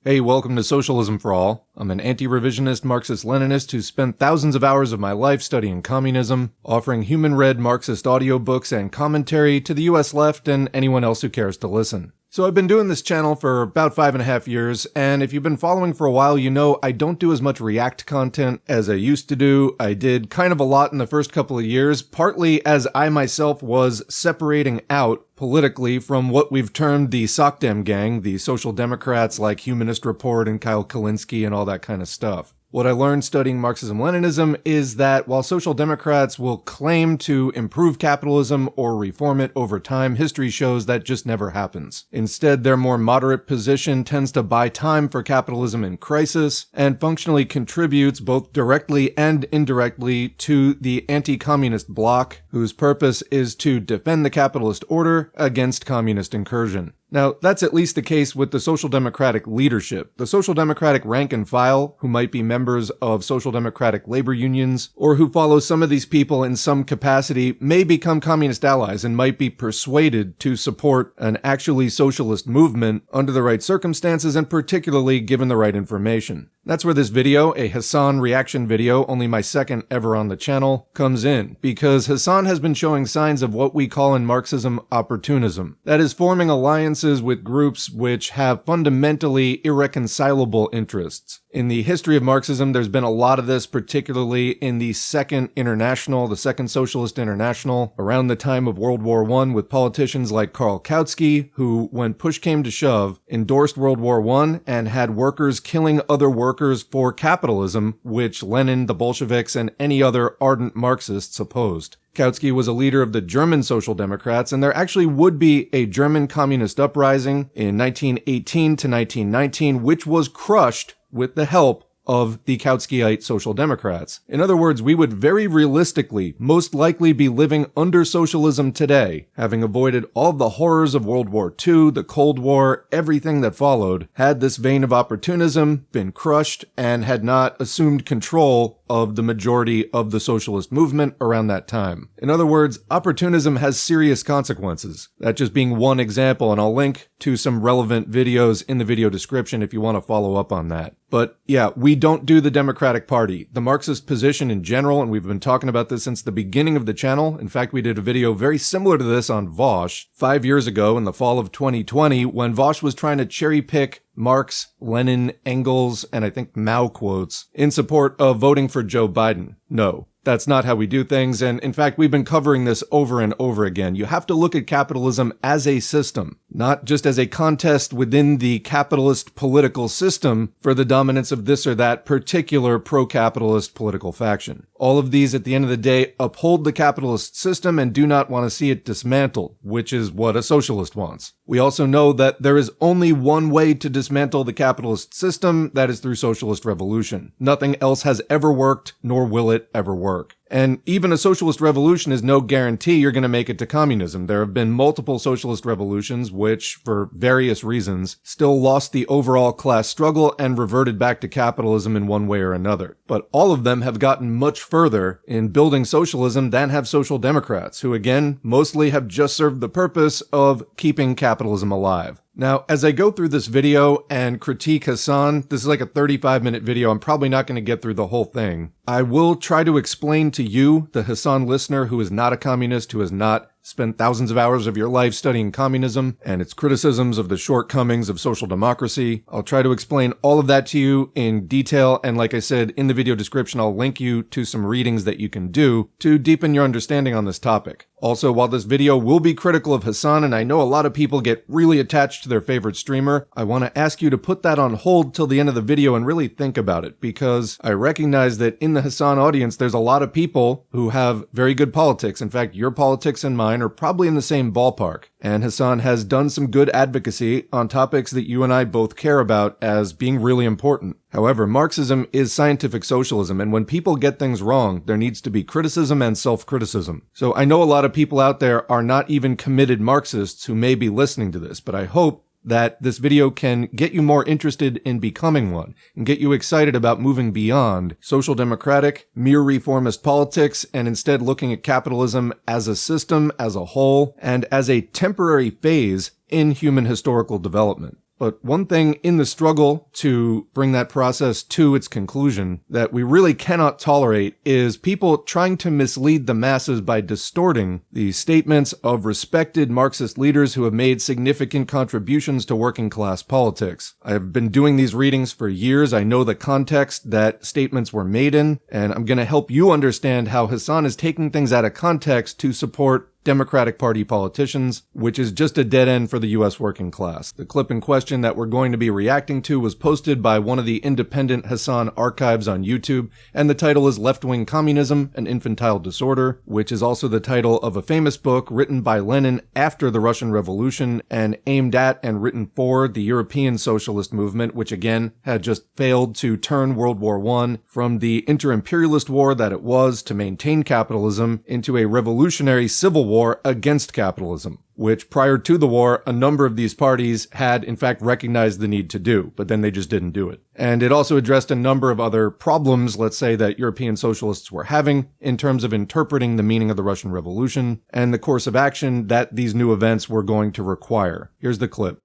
Hey, welcome to Socialism for All. I'm an anti-revisionist Marxist-Leninist who spent thousands of hours of my life studying communism, offering human-read Marxist audiobooks and commentary to the US left and anyone else who cares to listen. So I've been doing this channel for about 5.5 years, and if you've been following for a while, you know I don't do as much React content as I used to do. I did kind of a lot in the first couple of years, partly as I myself was separating out politically from what we've termed the SOCDEM gang, the Social Democrats like Humanist Report and Kyle Kalinske and all that kind of stuff. What I learned studying Marxism-Leninism is that while social democrats will claim to improve capitalism or reform it over time, history shows that just never happens. Instead, their more moderate position tends to buy time for capitalism in crisis and functionally contributes both directly and indirectly to the anti-communist bloc, whose purpose is to defend the capitalist order against communist incursion. Now, that's at least the case with the Social Democratic leadership. The Social Democratic rank and file, who might be members of Social Democratic labor unions, or who follow some of these people in some capacity, may become communist allies and might be persuaded to support an actually socialist movement under the right circumstances and particularly given the right information. That's where this video, a Hasan reaction video, only my second ever on the channel, comes in, because Hasan has been showing signs of what we call in Marxism opportunism. That is, forming alliances with groups which have fundamentally irreconcilable interests. In the history of Marxism, there's been a lot of this, particularly in the Second International, the Second Socialist International, around the time of World War I, with politicians like Karl Kautsky, who, when push came to shove, endorsed World War I and had workers killing other workers for capitalism, which Lenin, the Bolsheviks, and any other ardent Marxists opposed. Kautsky was a leader of the German Social Democrats, and there actually would be a German communist uprising in 1918 to 1919, which was crushed with the help of the Kautskyite Social Democrats. In other words, we would very realistically most likely be living under socialism today, having avoided all of the horrors of World War II, the Cold War, everything that followed, had this vein of opportunism been crushed and had not assumed control of the majority of the socialist movement around that time. In other words, opportunism has serious consequences. That just being one example, and I'll link to some relevant videos in the video description if you want to follow up on that. But yeah, we don't do the Democratic Party. The Marxist position in general, and we've been talking about this since the beginning of the channel. In fact, we did a video very similar to this on Vaush 5 years ago in the fall of 2020 when Vaush was trying to cherry pick Marx, Lenin, Engels, and I think Mao quotes in support of voting for Joe Biden. No, that's not how we do things, and in fact, we've been covering this over and over again. You have to look at capitalism as a system, not just as a contest within the capitalist political system for the dominance of this or that particular pro-capitalist political faction. All of these, at the end of the day, uphold the capitalist system and do not want to see it dismantled, which is what a socialist wants. We also know that there is only one way to dismantle the capitalist system, that is through socialist revolution. Nothing else has ever worked, nor will it ever work. And even a socialist revolution is no guarantee you're going to make it to communism. There have been multiple socialist revolutions which, for various reasons, still lost the overall class struggle and reverted back to capitalism in one way or another. But all of them have gotten much further in building socialism than have social democrats, who again, mostly have just served the purpose of keeping capitalism alive. Now, as I go through this video and critique Hasan, this is like a 35-minute video, I'm probably not going to get through the whole thing. I will try to explain to you, the Hasan listener who is not a communist, who has not spent thousands of hours of your life studying communism and its criticisms of the shortcomings of social democracy. I'll try to explain all of that to you in detail, and like I said, in the video description, I'll link you to some readings that you can do to deepen your understanding on this topic. Also, while this video will be critical of Hasan, and I know a lot of people get really attached to their favorite streamer, I want to ask you to put that on hold till the end of the video and really think about it, because I recognize that in the Hasan audience, there's a lot of people who have very good politics. In fact, your politics and mine are probably in the same ballpark. And Hasan has done some good advocacy on topics that you and I both care about as being really important. However, Marxism is scientific socialism, and when people get things wrong, there needs to be criticism and self-criticism. So I know a lot of people out there are not even committed Marxists who may be listening to this, but I hope that this video can get you more interested in becoming one and get you excited about moving beyond social democratic, mere reformist politics and instead looking at capitalism as a system, as a whole, and as a temporary phase in human historical development. But one thing in the struggle to bring that process to its conclusion that we really cannot tolerate is people trying to mislead the masses by distorting the statements of respected Marxist leaders who have made significant contributions to working class politics. I have been doing these readings for years. I know the context that statements were made in, and I'm going to help you understand how Hasan is taking things out of context to support Democratic Party politicians, which is just a dead end for the U.S. working class. The clip in question that we're going to be reacting to was posted by one of the independent Hasan archives on YouTube, and the title is Left-Wing Communism, an Infantile Disorder, which is also the title of a famous book written by Lenin after the Russian Revolution and aimed at and written for the European socialist movement, which again had just failed to turn World War I from the inter-imperialist war that it was to maintain capitalism into a revolutionary civil war against capitalism, which prior to the war, a number of these parties had in fact recognized the need to do, but then they just didn't do it. And it also addressed a number of other problems, let's say, that European socialists were having in terms of interpreting the meaning of the Russian Revolution and the course of action that these new events were going to require. Here's the clip.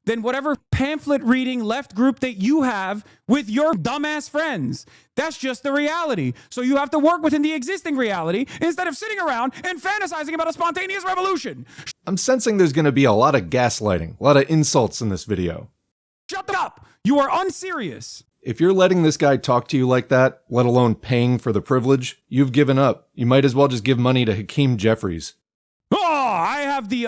Than whatever pamphlet reading left group that you have with your dumbass friends. That's just the reality. So you have to work within the existing reality instead of sitting around and fantasizing about a spontaneous revolution. I'm sensing there's going to be a lot of gaslighting, a lot of insults in this video. Shut up! You are unserious. If you're letting this guy talk to you like that, let alone paying for the privilege, you've given up. You might as well just give money to Hakeem Jeffries. Oh, I have the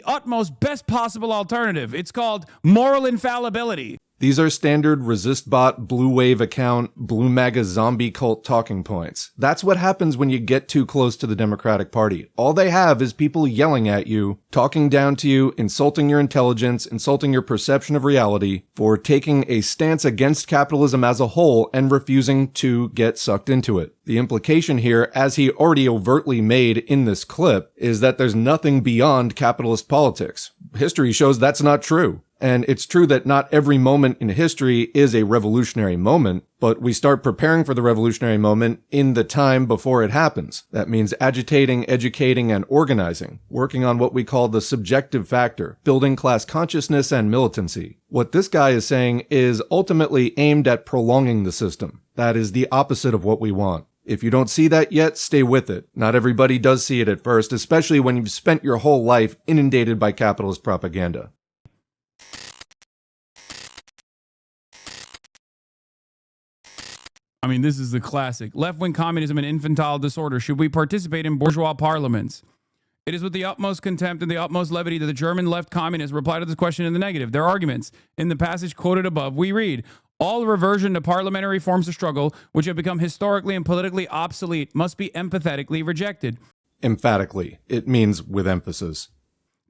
utmost best possible alternative. It's called moral infallibility. These are standard ResistBot, Blue Wave account, Blue MAGA zombie cult talking points. That's what happens when you get too close to the Democratic Party. All they have is people yelling at you, talking down to you, insulting your intelligence, insulting your perception of reality for taking a stance against capitalism as a whole and refusing to get sucked into it. The implication here, as he already overtly made in this clip, is that there's nothing beyond capitalist politics. History shows that's not true. And it's true that not every moment in history is a revolutionary moment, but we start preparing for the revolutionary moment in the time before it happens. That means agitating, educating, and organizing, working on what we call the subjective factor, building class consciousness and militancy. What this guy is saying is ultimately aimed at prolonging the system. That is the opposite of what we want. If you don't see that yet, stay with it. Not everybody does see it at first, especially when you've spent your whole life inundated by capitalist propaganda. I mean, this is the classic. Left-wing communism and infantile disorder. Should we participate in bourgeois parliaments? It is with the utmost contempt and the utmost levity that the German left communists reply to this question in the negative. Their arguments, in the passage quoted above, we read, all reversion to parliamentary forms of struggle, which have become historically and politically obsolete, must be empathetically rejected. Emphatically. It means with emphasis.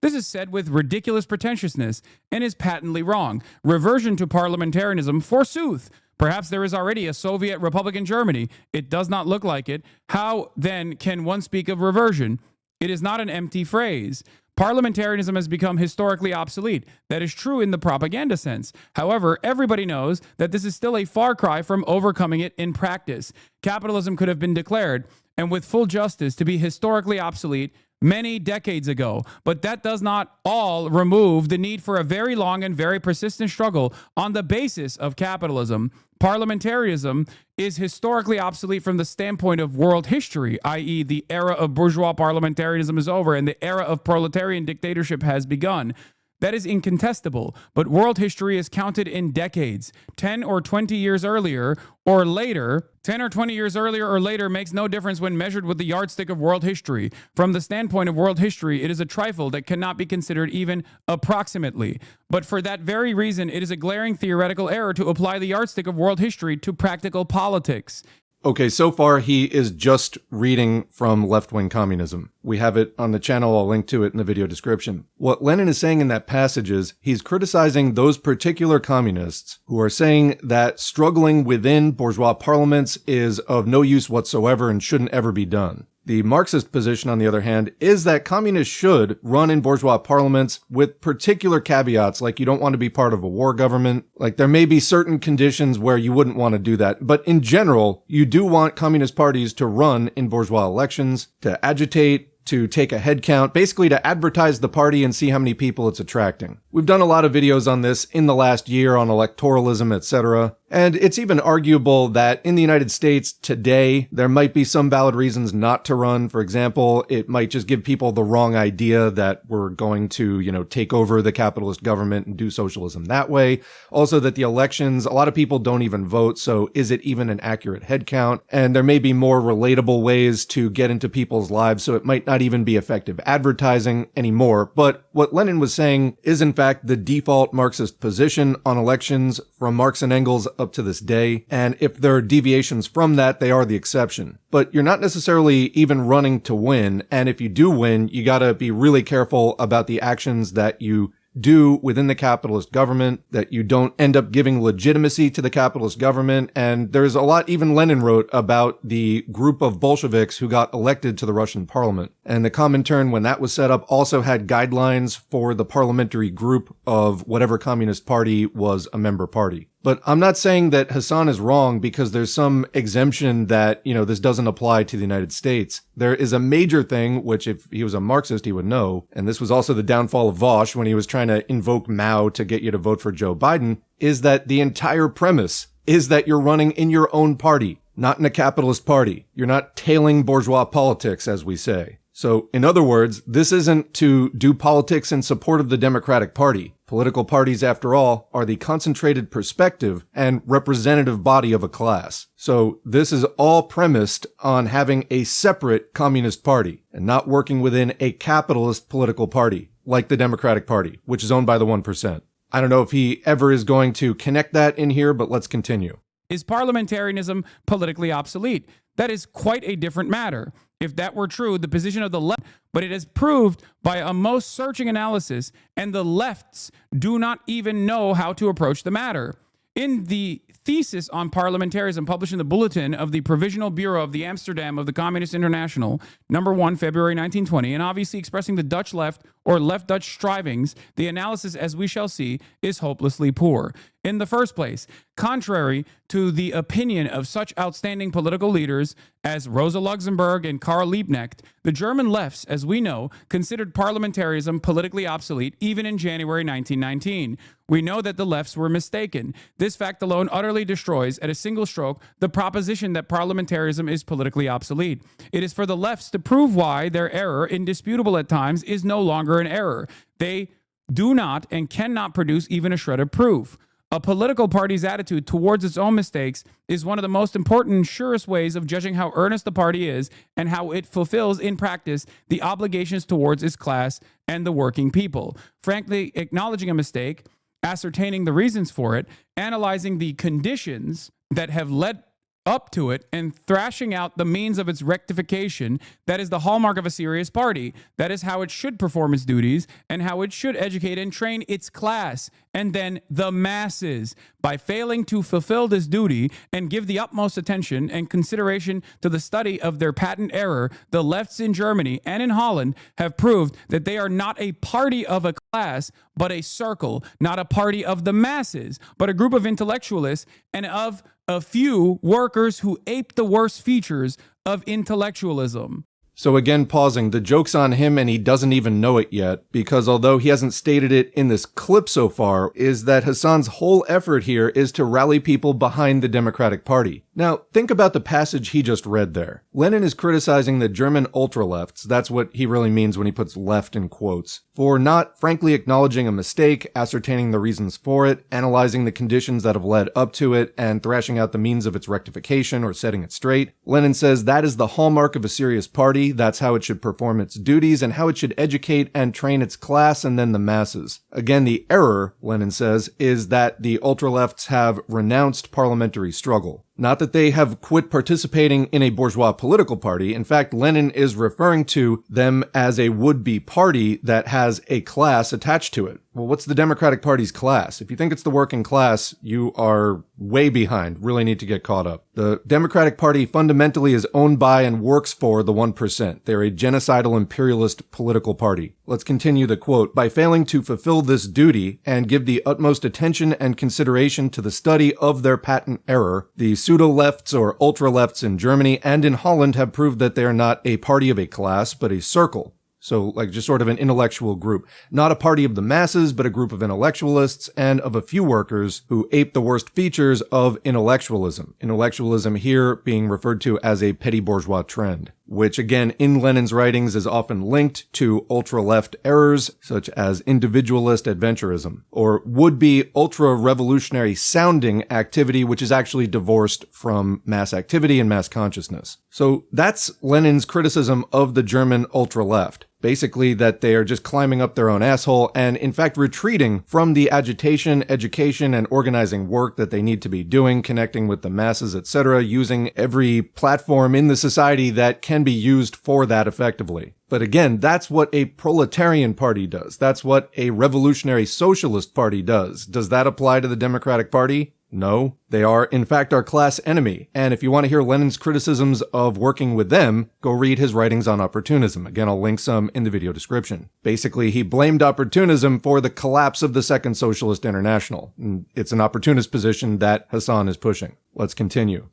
This is said with ridiculous pretentiousness and is patently wrong. Reversion to parliamentarism, forsooth. Perhaps there is already a Soviet Republic in Germany. It does not look like it. How, then, can one speak of reversion? It is not an empty phrase. Parliamentarism has become historically obsolete. That is true in the propaganda sense. However, everybody knows that this is still a far cry from overcoming it in practice. Capitalism could have been declared, and with full justice, to be historically obsolete many decades ago. But that does not all remove the need for a very long and very persistent struggle on the basis of capitalism. Parliamentarism is historically obsolete from the standpoint of world history, i.e. the era of bourgeois parliamentarism is over and the era of proletarian dictatorship has begun. That is incontestable, but world history is counted in decades. 10 or 20 years earlier or later, 10 or 20 years earlier or later makes no difference when measured with the yardstick of world history. From the standpoint of world history, it is a trifle that cannot be considered even approximately. But for that very reason, it is a glaring theoretical error to apply the yardstick of world history to practical politics. Okay, so far he is just reading from Left-Wing Communism. We have it on the channel, I'll link to it in the video description. What Lenin is saying in that passage is he's criticizing those particular communists who are saying that struggling within bourgeois parliaments is of no use whatsoever and shouldn't ever be done. The Marxist position, on the other hand, is that communists should run in bourgeois parliaments with particular caveats, like you don't want to be part of a war government. Like there may be certain conditions where you wouldn't want to do that. But in general, you do want communist parties to run in bourgeois elections, to agitate, to take a head count, basically to advertise the party and see how many people it's attracting. We've done a lot of videos on this in the last year on electoralism, etc. And it's even arguable that in the United States today, there might be some valid reasons not to run. For example, it might just give people the wrong idea that we're going to, take over the capitalist government and do socialism that way. Also that the elections, a lot of people don't even vote. So is it even an accurate head count? And there may be more relatable ways to get into people's lives. So it might not even be effective advertising anymore. But what Lenin was saying is in fact the default Marxist position on elections from Marx and Engels up to this day, and if there are deviations from that, they are the exception. But you're not necessarily even running to win, and if you do win, you gotta be really careful about the actions that you do within the capitalist government, that you don't end up giving legitimacy to the capitalist government. And there's a lot even Lenin wrote about the group of Bolsheviks who got elected to the Russian parliament. And the Comintern, when that was set up, also had guidelines for the parliamentary group of whatever communist party was a member party. But I'm not saying that Hasan is wrong because there's some exemption that, this doesn't apply to the United States. There is a major thing, which if he was a Marxist, he would know. And this was also the downfall of Vaush when he was trying to invoke Mao to get you to vote for Joe Biden, is that the entire premise is that you're running in your own party, not in a capitalist party. You're not tailing bourgeois politics, as we say. So, in other words, this isn't to do politics in support of the Democratic Party. Political parties, after all, are the concentrated perspective and representative body of a class. So this is all premised on having a separate communist party and not working within a capitalist political party, like the Democratic Party, which is owned by the 1%. I don't know if he ever is going to connect that in here, but let's continue. Is parliamentarianism politically obsolete? That is quite a different matter. If that were true, the position of the left, but it is proved by a most searching analysis, and the lefts do not even know how to approach the matter. In the thesis on parliamentarism published in the Bulletin of the Provisional Bureau of the Amsterdam of the Communist International, number 1, February 1920, and obviously expressing the Dutch left or left Dutch strivings, the analysis, as we shall see, is hopelessly poor. In the first place, contrary to the opinion of such outstanding political leaders as Rosa Luxemburg and Karl Liebknecht, the German lefts, as we know, considered parliamentarism politically obsolete even in January 1919. We know that the lefts were mistaken. This fact alone utterly destroys, at a single stroke, the proposition that parliamentarism is politically obsolete. It is for the lefts to prove why their error, indisputable at times, is no longer an error. They do not and cannot produce even a shred of proof. A political party's attitude towards its own mistakes is one of the most important and surest ways of judging how earnest the party is and how it fulfills in practice the obligations towards its class and the working people. Frankly, acknowledging a mistake, ascertaining the reasons for it, analyzing the conditions that have led up to it, and thrashing out the means of its rectification, that is the hallmark of a serious party. That is how it should perform its duties and how it should educate and train its class and then the masses. By failing to fulfill this duty and give the utmost attention and consideration to the study of their patent error, the lefts in Germany and in Holland have proved that they are not a party of a class, but a circle, not a party of the masses, but a group of intellectualists and of a few workers who ape the worst features of intellectualism. So again, pausing, the joke's on him and he doesn't even know it yet, because although he hasn't stated it in this clip so far, is that Hasan's whole effort here is to rally people behind the Democratic Party. Now, think about the passage he just read there. Lenin is criticizing the German ultra-lefts, that's what he really means when he puts left in quotes, for not frankly acknowledging a mistake, ascertaining the reasons for it, analyzing the conditions that have led up to it, and thrashing out the means of its rectification or setting it straight. Lenin says that is the hallmark of a serious party. That's how it should perform its duties and how it should educate and train its class and then the masses. Again, the error, Lenin says, is that the ultra-lefts have renounced parliamentary struggle. Not that they have quit participating in a bourgeois political party. In fact, Lenin is referring to them as a would-be party that has a class attached to it. Well, what's the Democratic Party's class? If you think it's the working class, you are way behind, really need to get caught up. The Democratic Party fundamentally is owned by and works for the 1%. They're a genocidal imperialist political party. Let's continue the quote. By failing to fulfill this duty and give the utmost attention and consideration to the study of their patent error, the pseudo-lefts or ultra-lefts in Germany and in Holland have proved that they are not a party of a class, but a circle. So like just sort of an intellectual group, not a party of the masses, but a group of intellectualists and of a few workers who ape the worst features of intellectualism. Intellectualism here being referred to as a petty bourgeois trend, which again in Lenin's writings is often linked to ultra-left errors such as individualist adventurism, or would-be ultra-revolutionary sounding activity which is actually divorced from mass activity and mass consciousness. So that's Lenin's criticism of the German ultra-left. Basically that they are just climbing up their own asshole and in fact retreating from the agitation, education, and organizing work that they need to be doing, connecting with the masses, etc., using every platform in the society that can be used for that effectively. But again, that's what a proletarian party does. That's what a revolutionary socialist party does. Does that apply to the Democratic Party? No, they are in fact our class enemy, and if you want to hear Lenin's criticisms of working with them, go read his writings on opportunism. Again, I'll link some in the video description. Basically, he blamed opportunism for the collapse of the Second Socialist International. It's an opportunist position that Hasan is pushing. Let's continue.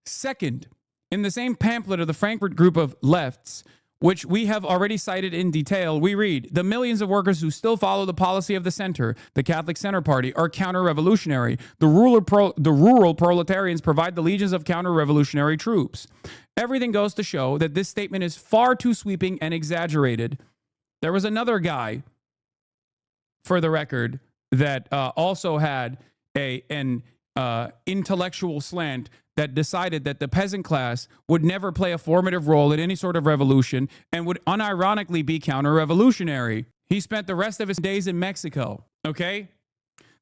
Second, in the same pamphlet of the Frankfurt Group of Lefts, which we have already cited in detail, we read, the millions of workers who still follow the policy of the center, the Catholic Center Party, are counter-revolutionary. The rural proletarians provide the legions of counter-revolutionary troops. Everything goes to show that this statement is far too sweeping and exaggerated. There was another guy, for the record, that also had an intellectual slant that decided that the peasant class would never play a formative role in any sort of revolution and would unironically be counter-revolutionary. He spent the rest of his days in Mexico, okay?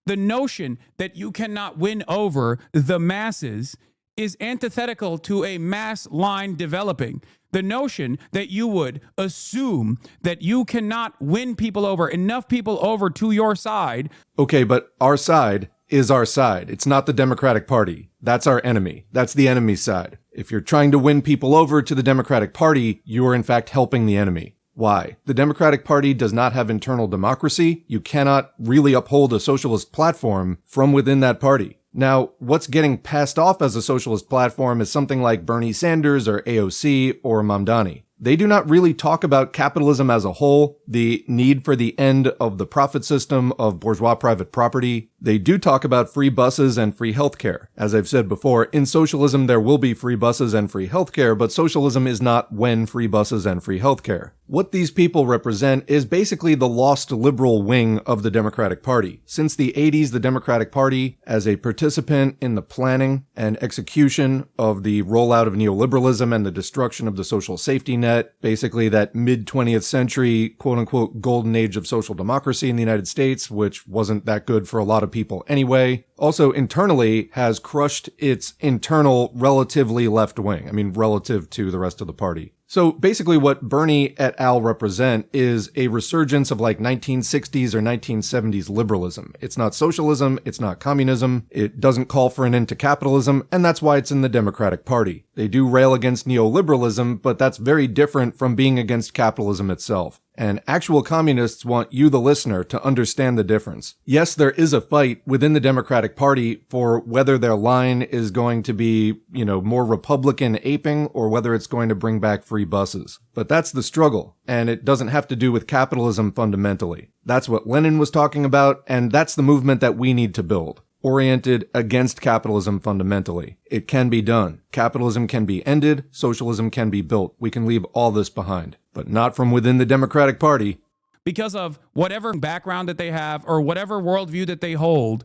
The notion that you cannot win over the masses is antithetical to a mass line developing. The notion that you would assume that you cannot win people over, enough people over to your side. Okay, but our side is our side. It's not the Democratic Party. That's our enemy. That's the enemy's side. If you're trying to win people over to the Democratic Party, you are in fact helping the enemy. Why? The Democratic Party does not have internal democracy. You cannot really uphold a socialist platform from within that party. Now, what's getting passed off as a socialist platform is something like Bernie Sanders or AOC or Mamdani. They do not really talk about capitalism as a whole, the need for the end of the profit system of bourgeois private property. They do talk about free buses and free healthcare. As I've said before, in socialism there will be free buses and free healthcare, but socialism is not when free buses and free healthcare. What these people represent is basically the lost liberal wing of the Democratic Party. Since the 80s, the Democratic Party, as a participant in the planning and execution of the rollout of neoliberalism and the destruction of the social safety net, basically that mid-20th century quote-unquote golden age of social democracy in the United States, which wasn't that good for a lot of people anyway, also internally has crushed its internal relatively left wing. I mean, relative to the rest of the party. So basically what Bernie et al. Represent is a resurgence of like 1960s or 1970s liberalism. It's not socialism, it's not communism, it doesn't call for an end to capitalism, and that's why it's in the Democratic Party. They do rail against neoliberalism, but that's very different from being against capitalism itself. And actual communists want you, the listener, to understand the difference. Yes, there is a fight within the Democratic Party for whether their line is going to be, more Republican aping or whether it's going to bring back free buses. But that's the struggle, and it doesn't have to do with capitalism fundamentally. That's what Lenin was talking about, and that's the movement that we need to build. Oriented against capitalism fundamentally. It can be done. Capitalism can be ended. Socialism can be built. We can leave all this behind, but not from within the Democratic Party. Because of whatever background that they have or whatever worldview that they hold,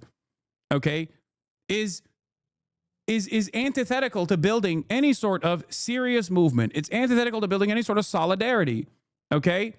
okay, is antithetical to building any sort of serious movement. It's antithetical to building any sort of solidarity, okay?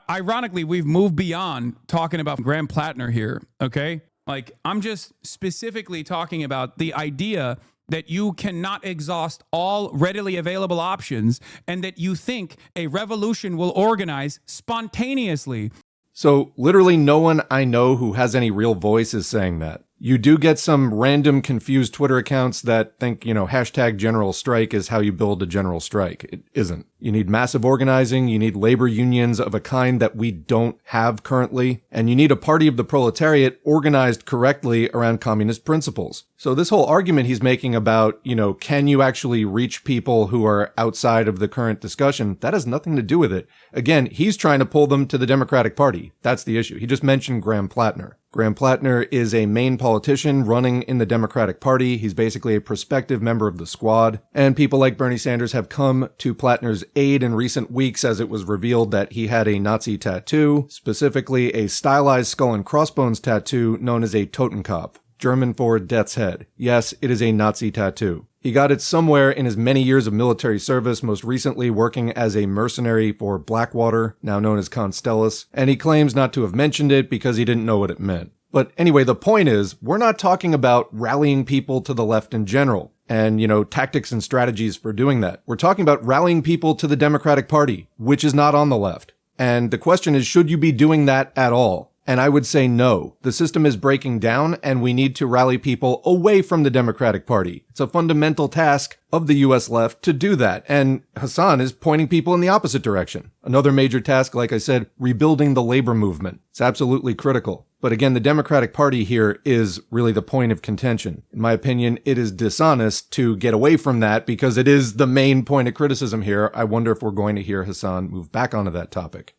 Ironically, we've moved beyond talking about Graham Platner here, okay? Like, I'm just specifically talking about the idea that you cannot exhaust all readily available options and that you think a revolution will organize spontaneously. So literally no one I know who has any real voice is saying that. You do get some random confused Twitter accounts that think, hashtag general strike is how you build a general strike. It isn't. You need massive organizing, you need labor unions of a kind that we don't have currently, and you need a party of the proletariat organized correctly around communist principles. So this whole argument he's making about, can you actually reach people who are outside of the current discussion, that has nothing to do with it. Again, he's trying to pull them to the Democratic Party. That's the issue. He just mentioned Graham Platner. Graham Platner is a Maine politician running in the Democratic Party. He's basically a prospective member of the squad. And people like Bernie Sanders have come to Platner's aid in recent weeks as it was revealed that he had a Nazi tattoo, specifically a stylized skull and crossbones tattoo known as a Totenkopf, German for death's head. Yes, it is a Nazi tattoo. He got it somewhere in his many years of military service, most recently working as a mercenary for Blackwater, now known as Constellus, and he claims not to have mentioned it because he didn't know what it meant. But anyway, the point is, we're not talking about rallying people to the left in general and, tactics and strategies for doing that. We're talking about rallying people to the Democratic Party, which is not on the left. And the question is, should you be doing that at all? And I would say no. The system is breaking down and we need to rally people away from the Democratic Party. It's a fundamental task of the US left to do that. And Hasan is pointing people in the opposite direction. Another major task, like I said, rebuilding the labor movement. It's absolutely critical. But again, the Democratic Party here is really the point of contention. In my opinion, it is dishonest to get away from that because it is the main point of criticism here. I wonder if we're going to hear Hasan move back onto that topic.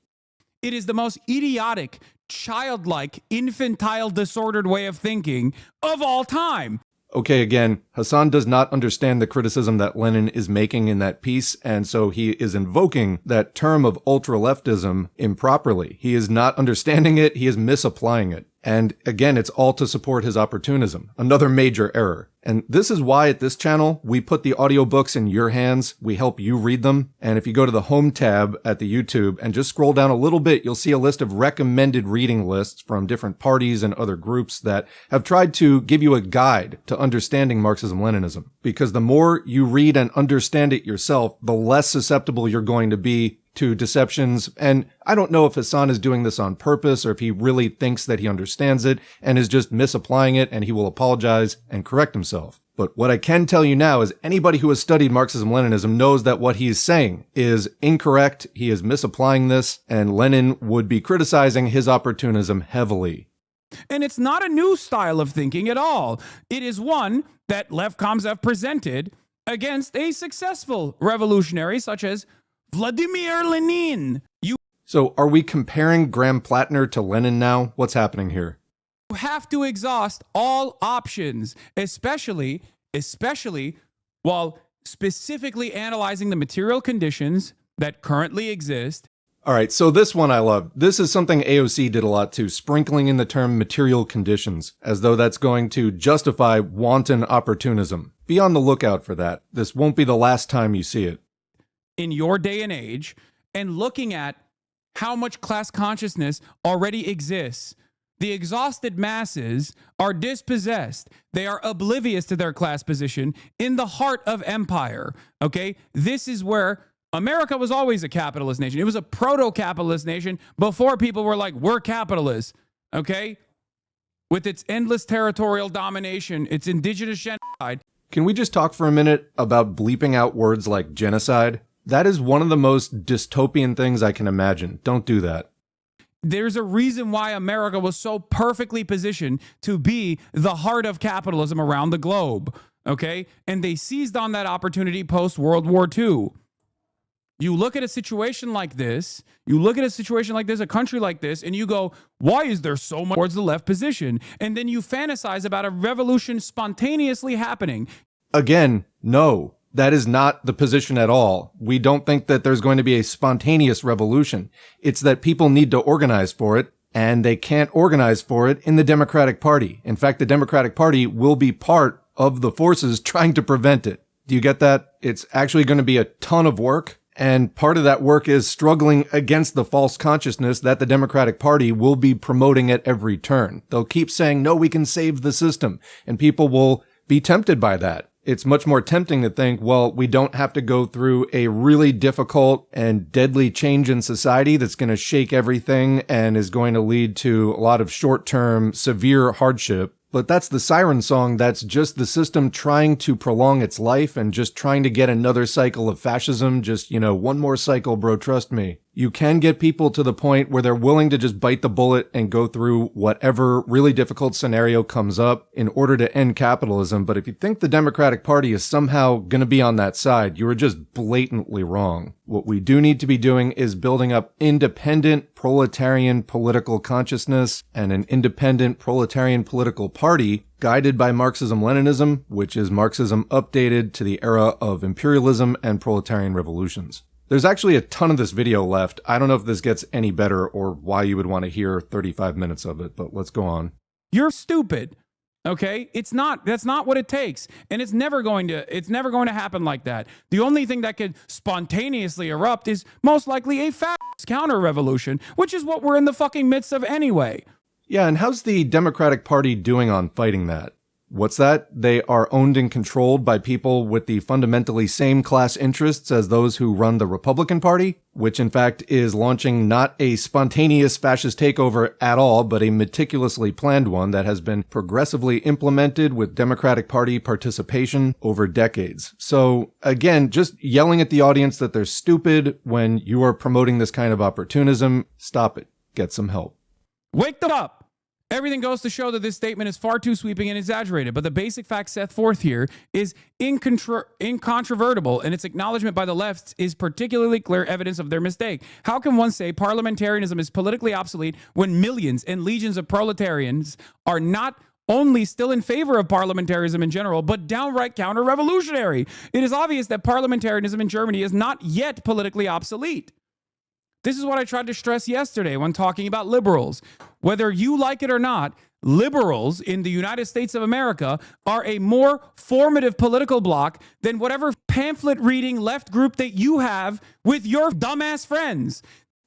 It is the most idiotic, childlike, infantile, disordered way of thinking of all time. Okay, again, Hasan does not understand the criticism that Lenin is making in that piece, and so he is invoking that term of ultra-leftism improperly. He is not understanding it, he is misapplying it. And again, it's all to support his opportunism. Another major error. And this is why at this channel, we put the audiobooks in your hands. We help you read them. And if you go to the home tab at the YouTube and just scroll down a little bit, you'll see a list of recommended reading lists from different parties and other groups that have tried to give you a guide to understanding Marxism-Leninism. Because the more you read and understand it yourself, the less susceptible you're going to be to deceptions. And I don't know if Hasan is doing this on purpose or if he really thinks that he understands it and is just misapplying it, and he will apologize and correct himself. But what I can tell you now is anybody who has studied Marxism-Leninism knows that what he is saying is incorrect. He is misapplying this, and Lenin would be criticizing his opportunism heavily. And it's not a new style of thinking at all. It is one that left comms have presented against a successful revolutionary such as Vladimir Lenin. So are we comparing Graham Platner to Lenin now? What's happening here? You have to exhaust all options, especially while specifically analyzing the material conditions that currently exist. All right, so this one I love. This is something AOC did a lot too, sprinkling in the term material conditions, as though that's going to justify wanton opportunism. Be on the lookout for that. This won't be the last time you see it. In your day and age, and looking at how much class consciousness already exists. The exhausted masses are dispossessed. They are oblivious to their class position in the heart of empire. Okay? This is where America was always a capitalist nation. It was a proto-capitalist nation before people were like, we're capitalists. Okay? With its endless territorial domination, its indigenous genocide. Can we just talk for a minute about bleeping out words like genocide? That is one of the most dystopian things I can imagine. Don't do that. There's a reason why America was so perfectly positioned to be the heart of capitalism around the globe, okay? And they seized on that opportunity post-World War II. You look at a situation like this, a country like this, and you go, why is there so much towards the left position? And then you fantasize about a revolution spontaneously happening. Again, no. That is not the position at all. We don't think that there's going to be a spontaneous revolution. It's that people need to organize for it, and they can't organize for it in the Democratic Party. In fact, the Democratic Party will be part of the forces trying to prevent it. Do you get that? It's actually going to be a ton of work, and part of that work is struggling against the false consciousness that the Democratic Party will be promoting at every turn. They'll keep saying, no, we can save the system, and people will be tempted by that. It's much more tempting to think, well, we don't have to go through a really difficult and deadly change in society that's going to shake everything and is going to lead to a lot of short-term severe hardship. But that's the siren song. That's just the system trying to prolong its life and just trying to get another cycle of fascism. Just, one more cycle, bro. Trust me. You can get people to the point where they're willing to just bite the bullet and go through whatever really difficult scenario comes up in order to end capitalism. But if you think the Democratic Party is somehow going to be on that side, you are just blatantly wrong. What we do need to be doing is building up independent proletarian political consciousness and an independent proletarian political party guided by Marxism-Leninism, which is Marxism updated to the era of imperialism and proletarian revolutions. There's actually a ton of this video left. I don't know if this gets any better or why you would want to hear 35 minutes of it, but let's go on. You're stupid. Okay? That's not what it takes. And it's never going to happen like that. The only thing that could spontaneously erupt is most likely a fascist counter-revolution, which is what we're in the fucking midst of anyway. Yeah, and how's the Democratic Party doing on fighting that? What's that? They are owned and controlled by people with the fundamentally same class interests as those who run the Republican Party, which in fact is launching not a spontaneous fascist takeover at all, but a meticulously planned one that has been progressively implemented with Democratic Party participation over decades. So again, just yelling at the audience that they're stupid when you are promoting this kind of opportunism, stop it. Get some help. Wake them up. Everything goes to show that this statement is far too sweeping and exaggerated, but the basic fact set forth here is incontrovertible, and its acknowledgement by the left is particularly clear evidence of their mistake. How can one say parliamentarianism is politically obsolete when millions and legions of proletarians are not only still in favor of parliamentarism in general, but downright counter-revolutionary? It is obvious that parliamentarism in Germany is not yet politically obsolete. This is what I tried to stress yesterday when talking about liberals. Whether you like it or not, liberals in the United States of America are a more formative political bloc than whatever pamphlet-reading left group that you have with your dumbass friends.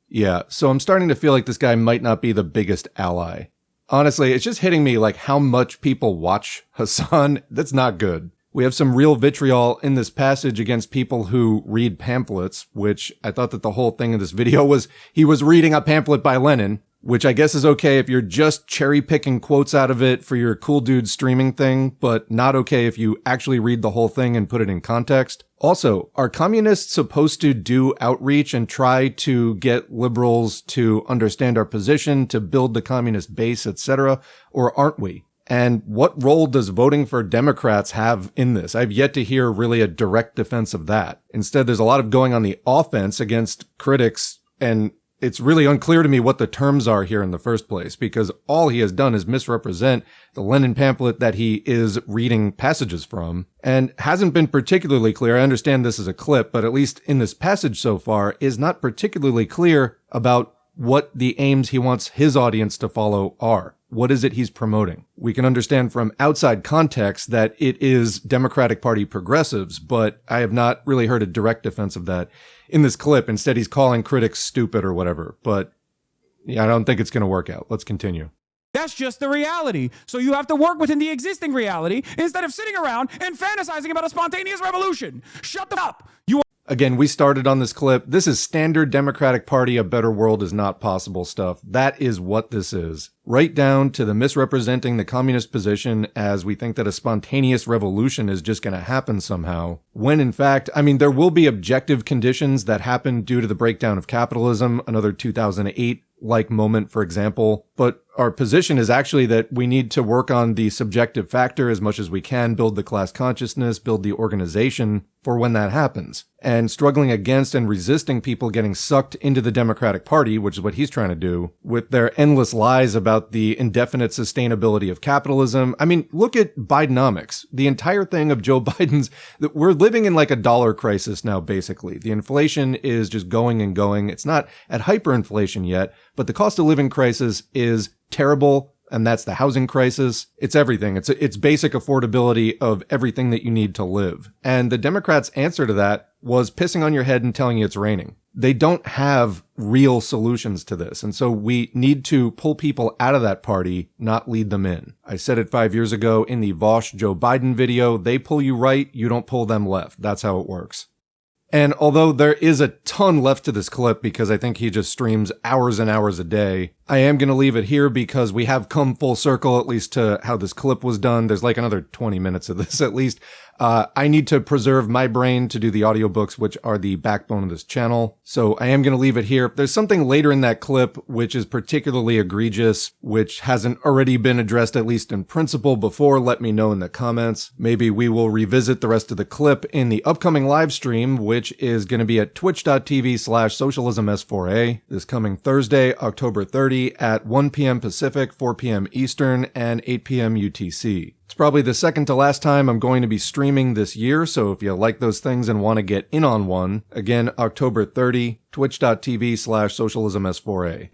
Yeah, so I'm starting to feel like this guy might not be the biggest ally. Honestly, it's just hitting me like how much people watch Hasan. That's not good. We have some real vitriol in this passage against people who read pamphlets, which I thought that the whole thing in this video was he was reading a pamphlet by Lenin, which I guess is okay if you're just cherry picking quotes out of it for your cool dude streaming thing, but not okay if you actually read the whole thing and put it in context. Also, are communists supposed to do outreach and try to get liberals to understand our position, to build the communist base, etc., or aren't we? And what role does voting for Democrats have in this? I've yet to hear really a direct defense of that. Instead, there's a lot of going on the offense against critics, and it's really unclear to me what the terms are here in the first place, because all he has done is misrepresent the Lenin pamphlet that he is reading passages from, and hasn't been particularly clear. I understand this is a clip, but at least in this passage so far, is not particularly clear about what the aims he wants his audience to follow are. What is it he's promoting? We can understand from outside context that it is Democratic Party progressives, but I have not really heard a direct defense of that in this clip. Instead, he's calling critics stupid or whatever. But yeah, I don't think it's going to work out. Let's continue. That's just the reality. So you have to work within the existing reality instead of sitting around and fantasizing about a spontaneous revolution. Shut the up. Again, we started on this clip. This is standard Democratic Party, a better world is not possible stuff. That is what this is. Right down to the misrepresenting the communist position as we think that a spontaneous revolution is just going to happen somehow. When in fact, there will be objective conditions that happen due to the breakdown of capitalism, another 2008-like moment, for example. But our position is actually that we need to work on the subjective factor as much as we can, build the class consciousness, build the organization for when that happens. And struggling against and resisting people getting sucked into the Democratic Party, which is what he's trying to do, with their endless lies about the indefinite sustainability of capitalism. Look at Bidenomics. The entire thing of Joe Biden's, that we're living in like a dollar crisis now, basically. The inflation is just going and going. It's not at hyperinflation yet, but the cost of living crisis is terrible. And that's the housing crisis. It's everything. It's basic affordability of everything that you need to live. And the Democrats' answer to that was pissing on your head and telling you it's raining. They don't have real solutions to this. And so we need to pull people out of that party, not lead them in. I said it 5 years ago in the Vaush Joe Biden video. They pull you right, you don't pull them left. That's how it works. And although there is a ton left to this clip because I think he just streams hours and hours a day, I am going to leave it here because we have come full circle, at least to how this clip was done. There's like another 20 minutes of this at least. I need to preserve my brain to do the audiobooks, which are the backbone of this channel. So I am going to leave it here. There's something later in that clip which is particularly egregious, which hasn't already been addressed, at least in principle, before. Let me know in the comments. Maybe we will revisit the rest of the clip in the upcoming live stream, which is going to be at twitch.tv/socialism S4A this coming Thursday, October 30 at 1 p.m. Pacific, 4 p.m. Eastern, and 8 p.m. UTC. It's probably the second to last time I'm going to be streaming this year, so if you like those things and want to get in on one, again, October 30, twitch.tv/socialism S4A.